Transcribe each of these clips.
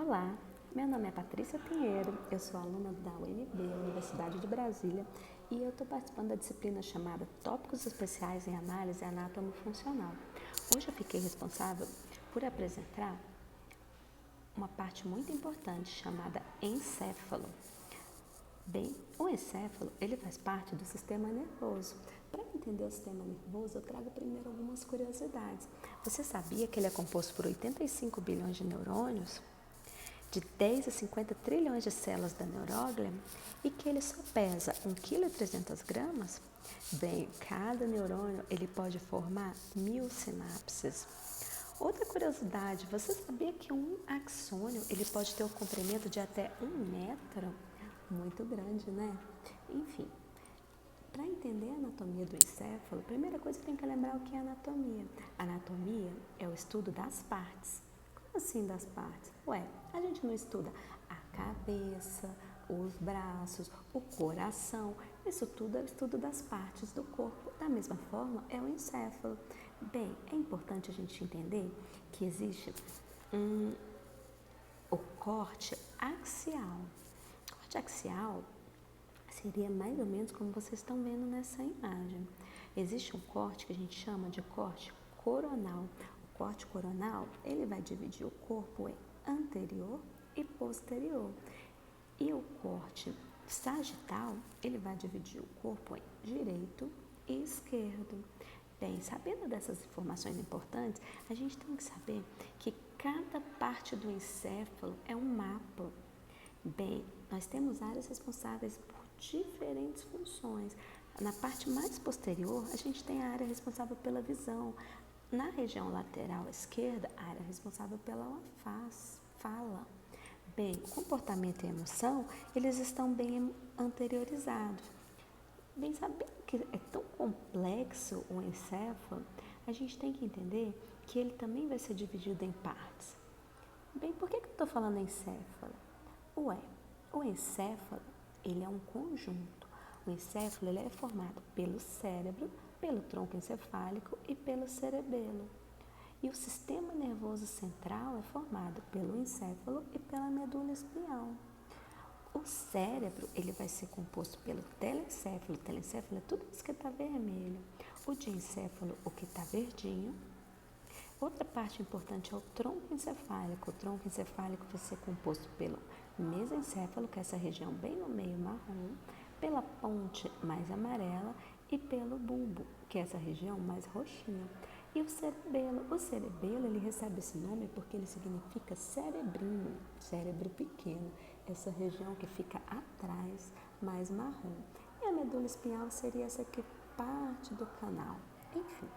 Olá, meu nome é Patrícia Pinheiro, eu sou aluna da UNB, Universidade de Brasília, e eu estou participando da disciplina chamada Tópicos Especiais em Análise Anatomo-Funcional. Hoje eu fiquei responsável por apresentar uma parte muito importante chamada encéfalo. Bem, o encéfalo, ele faz parte do sistema nervoso. Para entender o sistema nervoso, eu trago primeiro algumas curiosidades. Você sabia que ele é composto por 85 bilhões de neurônios? De 10 a 50 trilhões de células da neuróglia e que ele só pesa 1,3 kg? Bem, cada neurônio ele pode formar 1000 sinapses. Outra curiosidade, você sabia que um axônio ele pode ter um comprimento de até 1 metro? Muito grande, né? Enfim, para entender a anatomia do encéfalo, a primeira coisa que tem que lembrar o que é anatomia. Anatomia é o estudo das partes. Como assim das partes? A gente não estuda a cabeça, os braços, o coração. Isso tudo é o estudo das partes do corpo. Da mesma forma, é o encéfalo. Bem, é importante a gente entender que existe o corte axial. O corte axial seria mais ou menos como vocês estão vendo nessa imagem. Existe um corte que a gente chama de corte coronal. O corte coronal, ele vai dividir o corpo em anterior e posterior. E o corte sagital, ele vai dividir o corpo em direito e esquerdo. Bem, sabendo dessas informações importantes, a gente tem que saber que cada parte do encéfalo é um mapa. Bem, nós temos áreas responsáveis por diferentes funções. Na parte mais posterior, a gente tem a área responsável pela visão. Na região lateral esquerda, a área responsável pela fala. Bem, comportamento e emoção, eles estão bem anteriorizados. Bem, sabendo que é tão complexo o encéfalo, a gente tem que entender que ele também vai ser dividido em partes. Bem, por que eu estou falando encéfalo? O encéfalo, ele é um conjunto. O encéfalo ele é formado pelo cérebro, pelo tronco encefálico e pelo cerebelo. E o sistema nervoso central é formado pelo encéfalo e pela medula espinhal. O cérebro, ele vai ser composto pelo telencéfalo. O telencéfalo é tudo isso que está vermelho. O diencéfalo, o que está verdinho. Outra parte importante é o tronco encefálico. O tronco encefálico vai ser composto pelo mesencéfalo, que é essa região bem no meio marrom, pela ponte mais amarela e pelo bulbo, que é essa região mais roxinha. E o cerebelo, ele recebe esse nome porque ele significa cerebrinho, cérebro pequeno, essa região que fica atrás, mais marrom. E a medula espinhal seria essa que parte do canal. Enfim,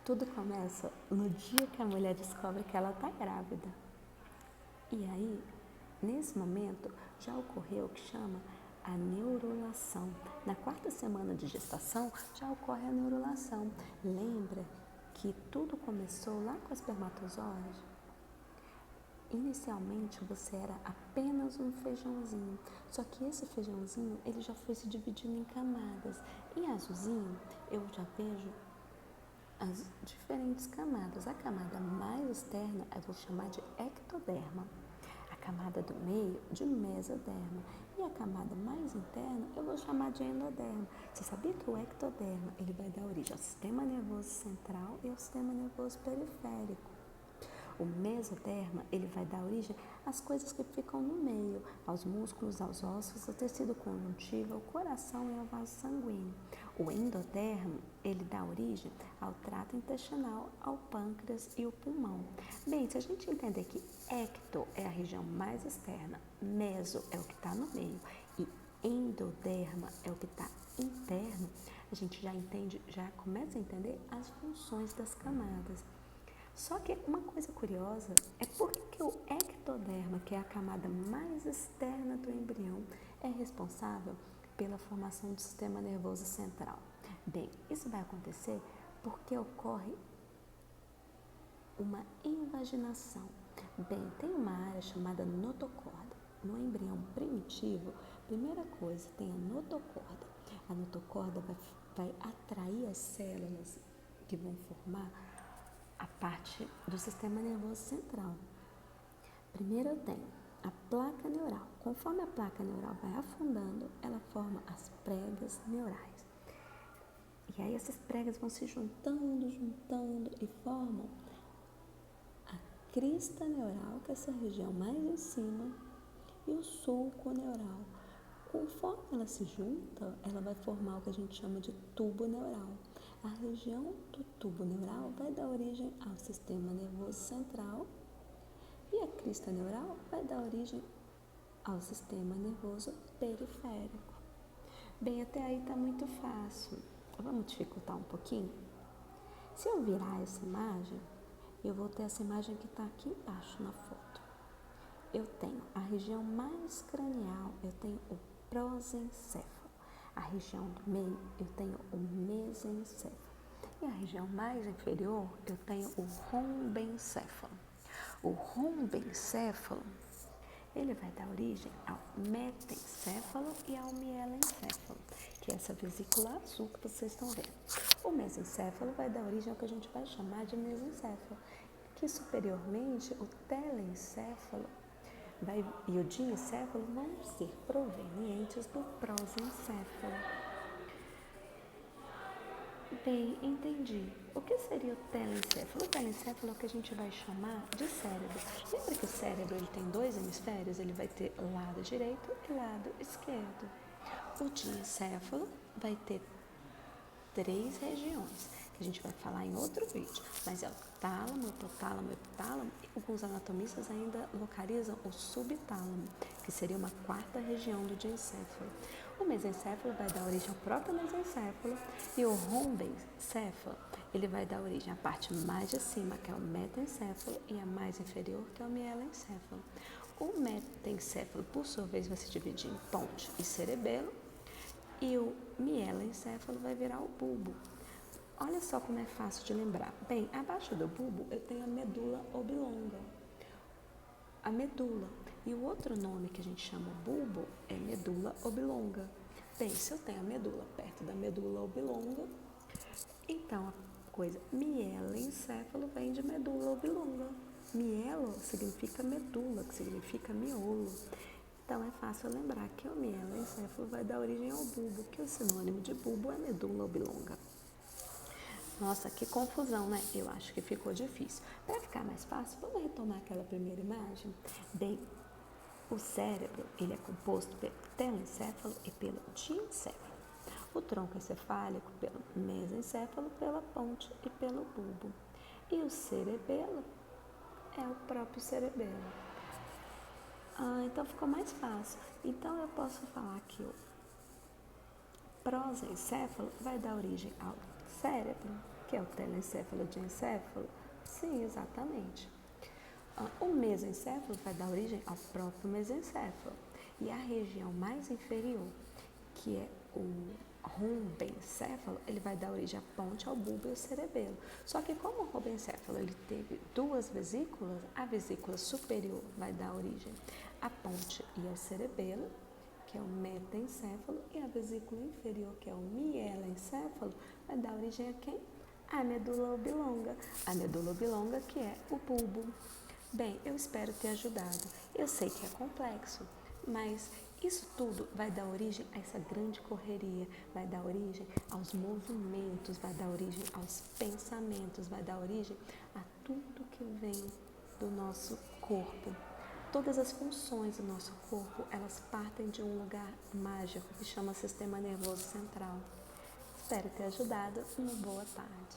tudo começa no dia que a mulher descobre que ela está grávida. E aí, nesse momento, já ocorreu o que chama a neurulação. Na 4ª semana de gestação, já ocorre a neurulação. Lembra que tudo começou lá com o espermatozoide? Inicialmente, você era apenas um feijãozinho. Só que esse feijãozinho, ele já foi se dividindo em camadas. Em azulzinho, eu já vejo as diferentes camadas. A camada mais externa eu vou chamar de ectoderma, a camada do meio de mesoderma e a camada mais interna eu vou chamar de endoderma. Você sabia que o ectoderma ele vai dar origem ao sistema nervoso central e ao sistema nervoso periférico? O mesoderma, ele vai dar origem às coisas que ficam no meio, aos músculos, aos ossos, ao tecido conjuntivo, ao coração e ao vaso sanguíneo. O endodermo, ele dá origem ao trato intestinal, ao pâncreas e ao pulmão. Bem, se a gente entender que ecto é a região mais externa, meso é o que está no meio e endoderma é o que está interno, a gente já começa a entender as funções das camadas. Só que uma coisa curiosa é por que o ectoderma, que é a camada mais externa do embrião, é responsável pela formação do sistema nervoso central. Bem, isso vai acontecer porque ocorre uma invaginação. Bem, tem uma área chamada notocorda. No embrião primitivo, primeira coisa, tem a notocorda. A notocorda vai atrair as células que vão formar a parte do sistema nervoso central. Primeiro eu tenho a placa neural. Conforme a placa neural vai afundando, ela forma as pregas neurais. E aí essas pregas vão se juntando e formam a crista neural, que é essa região mais em cima, e o sulco neural. Conforme ela se junta, ela vai formar o que a gente chama de tubo neural. A região do tubo neural vai dar origem ao sistema nervoso central e a crista neural vai dar origem ao sistema nervoso periférico. Bem, até aí está muito fácil. Vamos dificultar um pouquinho? Se eu virar essa imagem, eu vou ter essa imagem que está aqui embaixo na foto. Eu tenho a região mais cranial, eu tenho o prosencéfalo. A região do meio, eu tenho o mesencéfalo. E a região mais inferior, eu tenho o rombencéfalo. O rombencéfalo, ele vai dar origem ao metencéfalo e ao mielencéfalo, que é essa vesícula azul que vocês estão vendo. O mesencéfalo vai dar origem ao que a gente vai chamar de mesencéfalo, que superiormente o telencéfalo e o diencéfalo vão ser provenientes do prosencéfalo. Bem, entendi. O que seria o telencéfalo? O telencéfalo é o que a gente vai chamar de cérebro. Lembra que o cérebro ele tem dois hemisférios? Ele vai ter lado direito e lado esquerdo. O diencéfalo vai ter três regiões, que a gente vai falar em outro vídeo, mas é o tálamo, hipotálamo, epitálamo, e alguns anatomistas ainda localizam o subtálamo, que seria uma quarta região do diencéfalo. O mesencéfalo vai dar origem ao próprio mesencéfalo e o rombencéfalo, ele vai dar origem à parte mais de cima, que é o metencéfalo, e a mais inferior, que é o mielencéfalo. O metencéfalo, por sua vez, vai se dividir em ponte e cerebelo, e o mielencéfalo vai virar o bulbo. Olha só como é fácil de lembrar. Bem, abaixo do bulbo eu tenho a medula oblonga. A medula. E o outro nome que a gente chama bulbo é medula oblonga. Bem, se eu tenho a medula perto da medula oblonga, então a coisa mielencéfalo vem de medula oblonga. Mielo significa medula, que significa miolo. Então é fácil lembrar que o mielencéfalo vai dar origem ao bulbo, que o sinônimo de bulbo é medula oblonga. Nossa, que confusão, né? Eu acho que ficou difícil. Para ficar mais fácil, vamos retomar aquela primeira imagem? Bem, o cérebro, ele é composto pelo telencéfalo e pelo diencéfalo. O tronco encefálico pelo mesencéfalo, pela ponte e pelo bulbo. E o cerebelo é o próprio cerebelo. Então ficou mais fácil. Então eu posso falar que o prosencéfalo vai dar origem ao cérebro, que é o telencéfalo e o diencéfalo. Sim, exatamente. O mesencéfalo vai dar origem ao próprio mesencéfalo. E a região mais inferior, que é o rombencéfalo, ele vai dar origem à ponte, ao bulbo e ao cerebelo. Só que como o rombencéfalo ele teve duas vesículas, a vesícula superior vai dar origem à ponte e ao cerebelo, que é o metencéfalo, e a vesícula inferior, que é o mielencéfalo, vai dar origem a quem? A medula oblonga. A medula oblonga, que é o bulbo. Bem, eu espero ter ajudado. Eu sei que é complexo, mas isso tudo vai dar origem a essa grande correria, vai dar origem aos movimentos, vai dar origem aos pensamentos, vai dar origem a tudo que vem do nosso corpo. Todas as funções do nosso corpo, elas partem de um lugar mágico que chama Sistema Nervoso Central. Espero ter ajudado. Uma boa tarde.